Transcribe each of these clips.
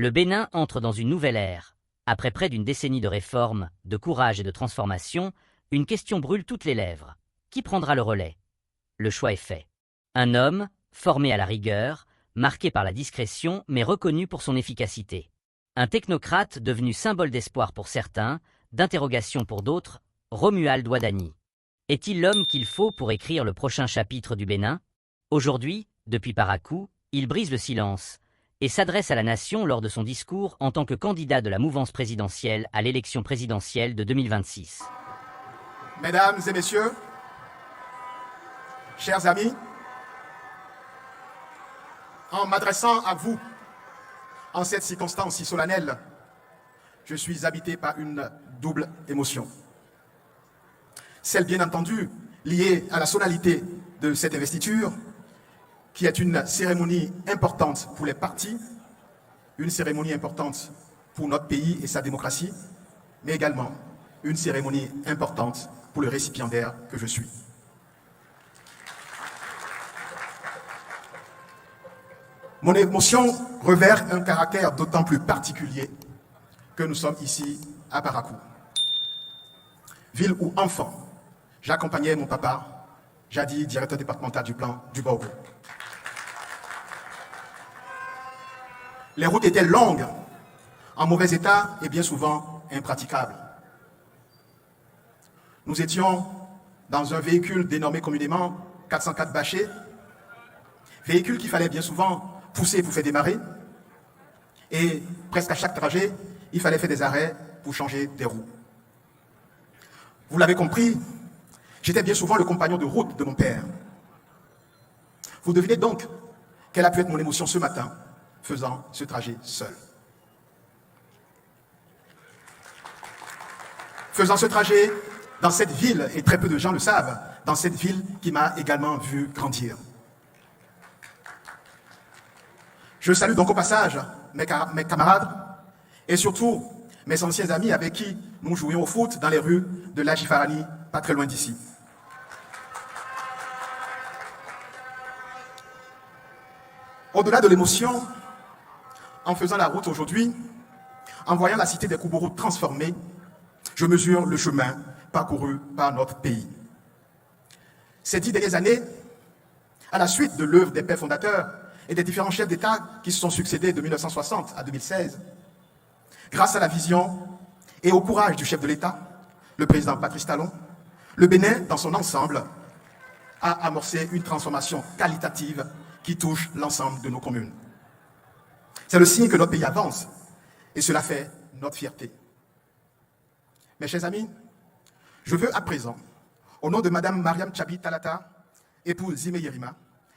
Le Bénin entre dans une nouvelle ère. Après près d'une décennie de réformes, de courage et de transformation, une question brûle toutes les lèvres. Qui prendra le relais? Le choix est fait. Un homme, formé à la rigueur, marqué par la discrétion mais reconnu pour son efficacité. Un technocrate devenu symbole d'espoir pour certains, d'interrogation pour d'autres, Romuald Ouadani. Est-il l'homme qu'il faut pour écrire le prochain chapitre du Bénin? Aujourd'hui, depuis Parakou, il brise le silence et s'adresse à la nation lors de son discours en tant que candidat de la mouvance présidentielle à l'élection présidentielle de 2026. Mesdames et messieurs, chers amis, en m'adressant à vous, en cette circonstance si solennelle, je suis habité par une double émotion. Celle, bien entendu, liée à la solennité de cette investiture, qui est une cérémonie importante pour les partis, une cérémonie importante pour notre pays et sa démocratie, mais également une cérémonie importante pour le récipiendaire que je suis. Mon émotion revêt un caractère d'autant plus particulier que nous sommes ici à Parakou, ville où, enfant, j'accompagnais mon papa, jadis directeur départemental du plan du Borgo. Les routes étaient longues, en mauvais état et bien souvent impraticables. Nous étions dans un véhicule dénommé communément 404 bâchés, véhicule qu'il fallait bien souvent pousser pour faire démarrer, et presque à chaque trajet, il fallait faire des arrêts pour changer des roues. Vous l'avez compris, j'étais bien souvent le compagnon de route de mon père. Vous devinez donc quelle a pu être mon émotion ce matin, faisant ce trajet seul. Faisant ce trajet dans cette ville, et très peu de gens le savent, dans cette ville qui m'a également vu grandir. Je salue donc au passage mes camarades et surtout mes anciens amis avec qui nous jouions au foot dans les rues de l'Ajifarani, pas très loin d'ici. Au-delà de l'émotion, en faisant la route aujourd'hui, en voyant la cité des Koubourou transformée, je mesure le chemin parcouru par notre pays. Ces 10 dernières années, à la suite de l'œuvre des pères fondateurs et des différents chefs d'État qui se sont succédés de 1960 à 2016, grâce à la vision et au courage du chef de l'État, le président Patrice Talon, le Bénin, dans son ensemble, a amorcé une transformation qualitative qui touche l'ensemble de nos communes. C'est le signe que notre pays avance, et cela fait notre fierté. Mes chers amis, je veux à présent, au nom de Madame Mariam Tchabi Talata, épouse Zime Yerima,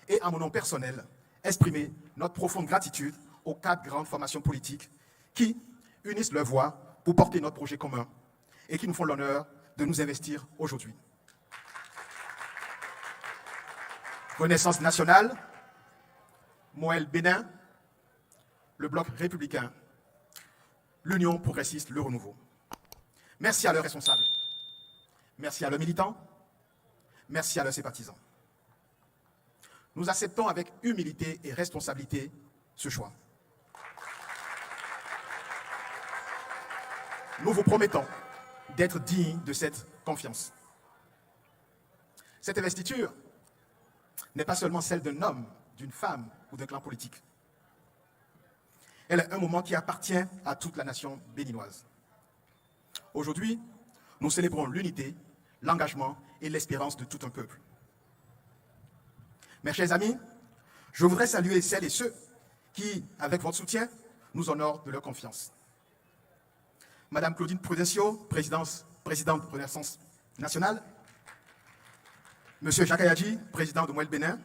et à mon nom personnel, exprimer notre profonde gratitude aux 4 grandes formations politiques qui unissent leurs voix pour porter notre projet commun et qui nous font l'honneur de nous investir aujourd'hui. Renaissance nationale, Moël Bénin, le Bloc républicain, l'Union progressiste, le renouveau. Merci à leurs responsables, merci à leurs militants, merci à leurs sympathisants. Nous acceptons avec humilité et responsabilité ce choix. Nous vous promettons d'être dignes de cette confiance. Cette investiture n'est pas seulement celle d'un homme, d'une femme ou d'un clan politique. Elle est un moment qui appartient à toute la nation béninoise. Aujourd'hui, nous célébrons l'unité, l'engagement et l'espérance de tout un peuple. Mes chers amis, je voudrais saluer celles et ceux qui, avec votre soutien, nous honorent de leur confiance. Madame Claudine Prudencio, présidente de Renaissance nationale. Monsieur Jacques Ayadji, président de Moël Bénin.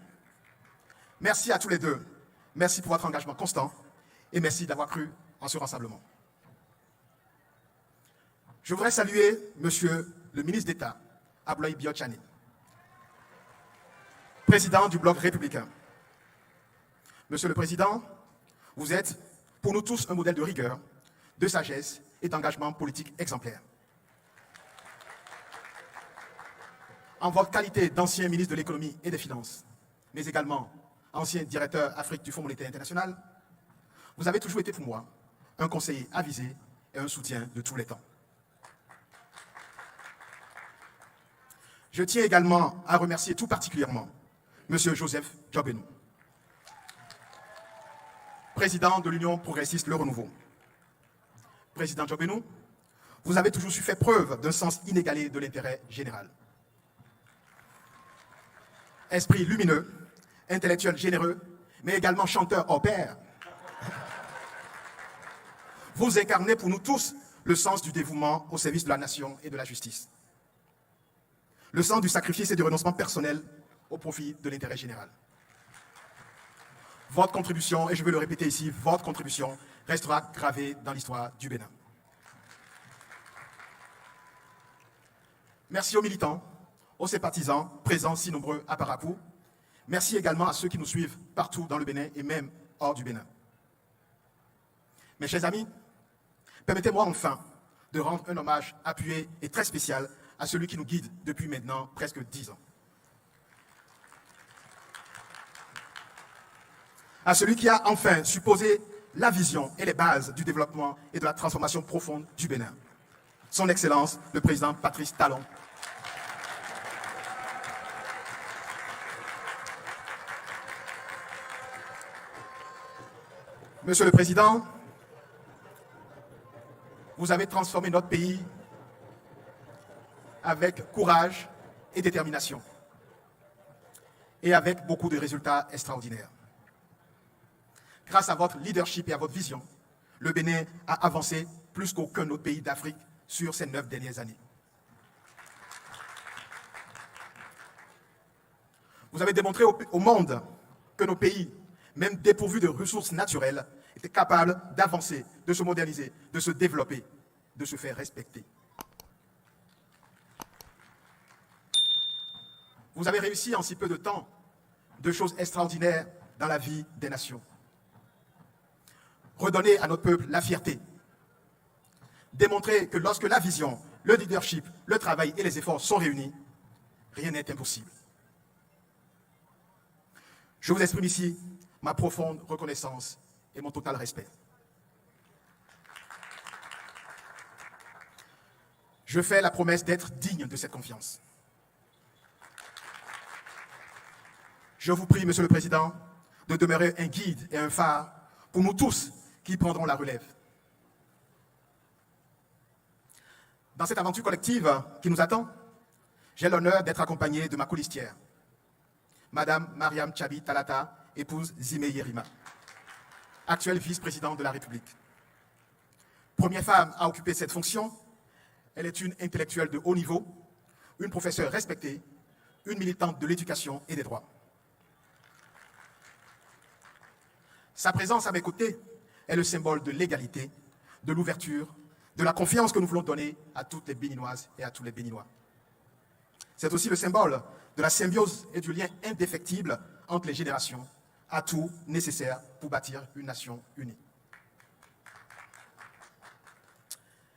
Merci à tous les deux. Merci pour votre engagement constant et merci d'avoir cru en ce rassemblement. Je voudrais saluer Monsieur le ministre d'État, Abdoulaye Biotchani, président du Bloc républicain. Monsieur le Président, vous êtes pour nous tous un modèle de rigueur, de sagesse et d'engagement politique exemplaire. En votre qualité d'ancien ministre de l'économie et des finances, mais également ancien directeur Afrique du Fonds monétaire international, vous avez toujours été pour moi un conseiller avisé et un soutien de tous les temps. Je tiens également à remercier tout particulièrement M. Joseph Djobenou, président de l'Union progressiste Le Renouveau. Président Djobenou, vous avez toujours su faire preuve d'un sens inégalé de l'intérêt général. Esprit lumineux, intellectuel généreux, mais également chanteur hors pair, vous incarnez pour nous tous le sens du dévouement au service de la nation et de la justice. Le sens du sacrifice et du renoncement personnel au profit de l'intérêt général. Votre contribution, et je veux le répéter ici, votre contribution restera gravée dans l'histoire du Bénin. Merci aux militants, aux sympathisants présents si nombreux à Parapou. Merci également à ceux qui nous suivent partout dans le Bénin et même hors du Bénin. Mes chers amis, permettez-moi enfin de rendre un hommage appuyé et très spécial à celui qui nous guide depuis maintenant presque 10 ans. À celui qui a enfin su poser la vision et les bases du développement et de la transformation profonde du Bénin. Son Excellence, le président Patrice Talon. Monsieur le Président, vous avez transformé notre pays avec courage et détermination et avec beaucoup de résultats extraordinaires. Grâce à votre leadership et à votre vision, le Bénin a avancé plus qu'aucun autre pays d'Afrique sur ces 9 dernières années. Vous avez démontré au monde que nos pays, même dépourvus de ressources naturelles, étaient capables d'avancer, de se moderniser, de se développer, de se faire respecter. Vous avez réussi en si peu de temps 2 choses extraordinaires dans la vie des nations. Redonner à notre peuple la fierté. Démontrer que lorsque la vision, le leadership, le travail et les efforts sont réunis, rien n'est impossible. Je vous exprime ici ma profonde reconnaissance et mon total respect. Je fais la promesse d'être digne de cette confiance. Je vous prie, Monsieur le Président, de demeurer un guide et un phare pour nous tous qui prendront la relève. Dans cette aventure collective qui nous attend, j'ai l'honneur d'être accompagné de ma colistière, Madame Mariam Tchabi Talata, épouse Zimé Yerima, actuelle vice-présidente de la République. Première femme à occuper cette fonction, elle est une intellectuelle de haut niveau, une professeure respectée, une militante de l'éducation et des droits. Sa présence à mes côtés est le symbole de l'égalité, de l'ouverture, de la confiance que nous voulons donner à toutes les Béninoises et à tous les Béninois. C'est aussi le symbole de la symbiose et du lien indéfectible entre les générations, atout nécessaire pour bâtir une nation unie.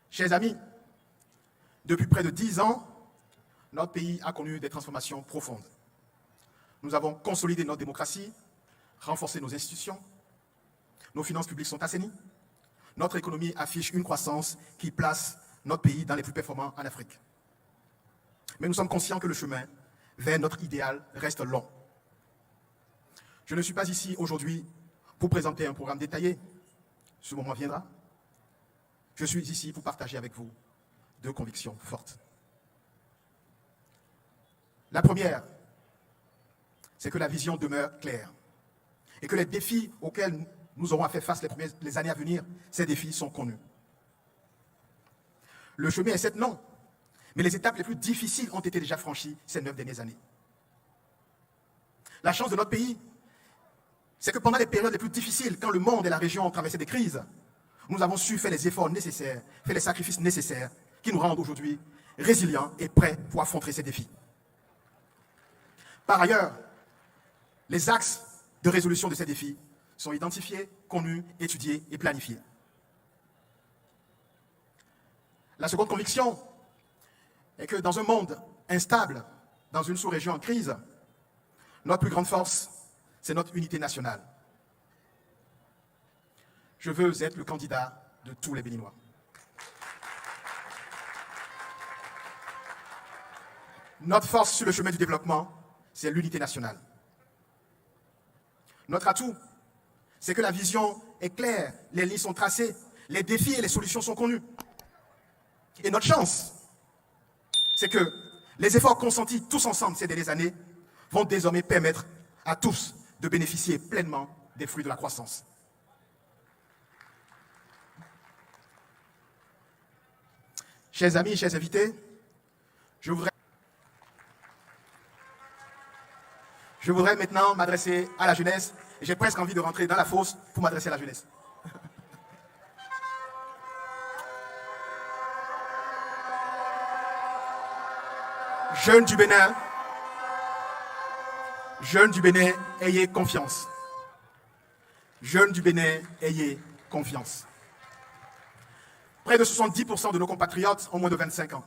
Chers amis, depuis près de 10 ans, notre pays a connu des transformations profondes. Nous avons consolidé notre démocratie, renforcé nos institutions, nos finances publiques sont assainies, notre économie affiche une croissance qui place notre pays dans les plus performants en Afrique. Mais nous sommes conscients que le chemin vers notre idéal reste long. Je ne suis pas ici aujourd'hui pour présenter un programme détaillé, ce moment viendra. Je suis ici pour partager avec vous 2 convictions fortes. La première, c'est que la vision demeure claire et que les défis auxquels nous aurons à faire face les années à venir, ces défis sont connus. Le chemin est certes long, mais les étapes les plus difficiles ont été déjà franchies ces 9 dernières années. La chance de notre pays, c'est que pendant les périodes les plus difficiles, quand le monde et la région ont traversé des crises, nous avons su faire les efforts nécessaires, faire les sacrifices nécessaires qui nous rendent aujourd'hui résilients et prêts pour affronter ces défis. Par ailleurs, les axes de résolution de ces défis sont identifiés, connus, étudiés et planifiés. La seconde conviction est que dans un monde instable, dans une sous-région en crise, notre plus grande force, c'est notre unité nationale. Je veux être le candidat de tous les Béninois. Notre force sur le chemin du développement, c'est l'unité nationale. Notre atout, c'est que la vision est claire, les lignes sont tracées, les défis et les solutions sont connus. Et notre chance, c'est que les efforts consentis tous ensemble ces dernières années vont désormais permettre à tous de bénéficier pleinement des fruits de la croissance. Chers amis, chers invités, je voudrais maintenant m'adresser à la jeunesse. J'ai presque envie de rentrer dans la fosse pour m'adresser à la jeunesse. Jeunes du Bénin, ayez confiance. Jeunes du Bénin, ayez confiance. Près de 70% de nos compatriotes ont moins de 25 ans.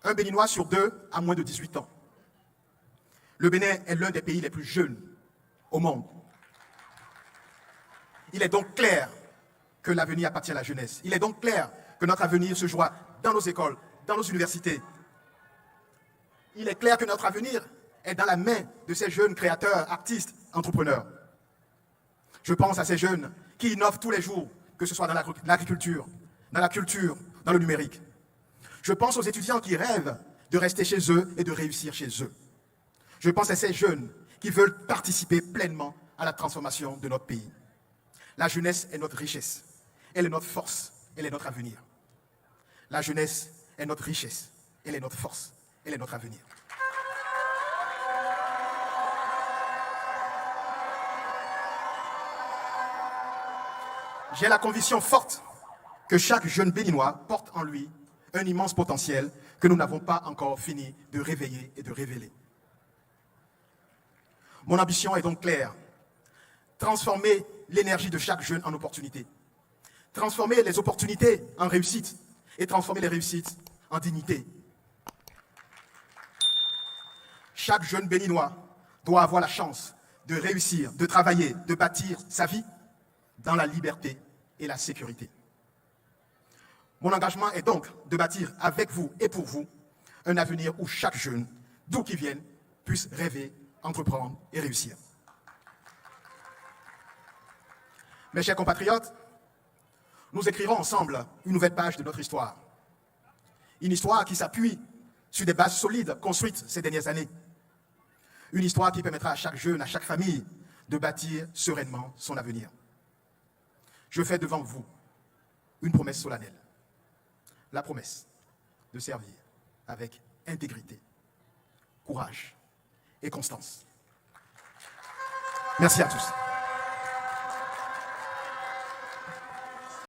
Un Béninois sur deux a moins de 18 ans. Le Bénin est l'un des pays les plus jeunes au monde. Il est donc clair que l'avenir appartient à la jeunesse. Il est donc clair que notre avenir se jouera dans nos écoles, dans nos universités. Il est clair que notre avenir est dans la main de ces jeunes créateurs, artistes, entrepreneurs. Je pense à ces jeunes qui innovent tous les jours, que ce soit dans l'agriculture, dans la culture, dans le numérique. Je pense aux étudiants qui rêvent de rester chez eux et de réussir chez eux. Je pense à ces jeunes qui veulent participer pleinement à la transformation de notre pays. La jeunesse est notre richesse, elle est notre force, elle est notre avenir. La jeunesse est notre richesse, elle est notre force, elle est notre avenir. J'ai la conviction forte que chaque jeune Béninois porte en lui un immense potentiel que nous n'avons pas encore fini de réveiller et de révéler. Mon ambition est donc claire. Transformer l'énergie de chaque jeune en opportunité. Transformer les opportunités en réussite et transformer les réussites en dignité. Chaque jeune Béninois doit avoir la chance de réussir, de travailler, de bâtir sa vie dans la liberté et la sécurité. Mon engagement est donc de bâtir avec vous et pour vous un avenir où chaque jeune, d'où qu'il vienne, puisse rêver, entreprendre et réussir. Mes chers compatriotes, nous écrirons ensemble une nouvelle page de notre histoire. Une histoire qui s'appuie sur des bases solides construites ces dernières années. Une histoire qui permettra à chaque jeune, à chaque famille, de bâtir sereinement son avenir. Je fais devant vous une promesse solennelle. La promesse de servir avec intégrité, courage et constance. Merci à tous.